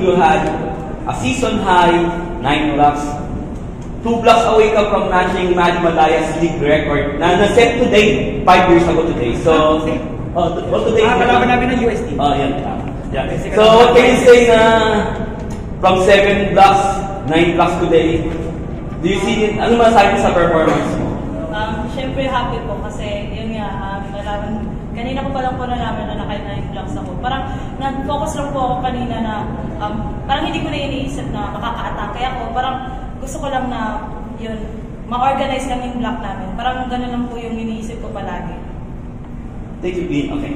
You had a season high 9 blocks. 2 blocks away ka from matching Matt Malaya's league record na na-set today, 5 years ago today. So, today. Kalaban namin ng USD. Yan. Yeah. So, what can you say na from 7 blocks, 9 blocks today, do you see, ano masasabi sa performance mo? Siyempre happy po kasi yun nga, nalaman, kanina ko pa lang po nalaman na naka-9 blocks ako. Parang nag-focus lang po ako kanina na parang hindi ko na iniisip na makaka-atake ako. Parang gusto ko lang na yun, ma-organize lang yung block namin. Parang gano'n lang po yung iniisip ko palagi. Thank you, Dean. Okay.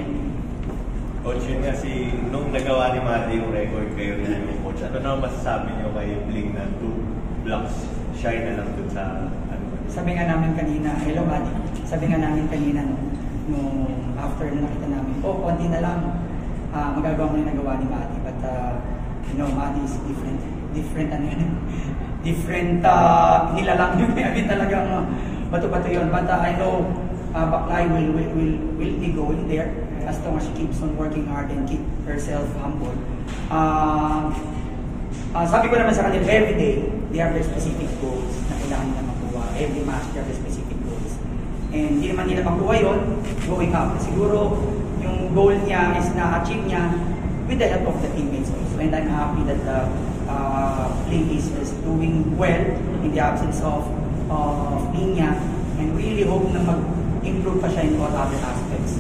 Coach, yun kasi nung nagawa ni Mati yung record kayo rin yung coach, ano naman masasabi niyo kay Bling na 2 blocks shy na lang dun sa ano? Sabi nga namin kanina, hello Mati, sabi nga namin kanina nung after na nakita namin, konti na lang magagawa mo yung nagawa ni Mati. But you know, Mati is different ano yun, different nilalang yun. I mean talagang bato-bato yun. But I know Baklay will be going there as long as she keeps on working hard and keep herself humble. Sabi ko naman sa kanila, every day, they have their specific goals na kailangan nila makuha. Every match, they have their specific goals. And hindi naman nila makuha yun, going up. Siguro, yung goal niya is na-achieve niya with the help of the teammates also. And I'm happy that Bling is doing well in the absence of Nina. And really hope na mag-improve pa siya in all other aspects.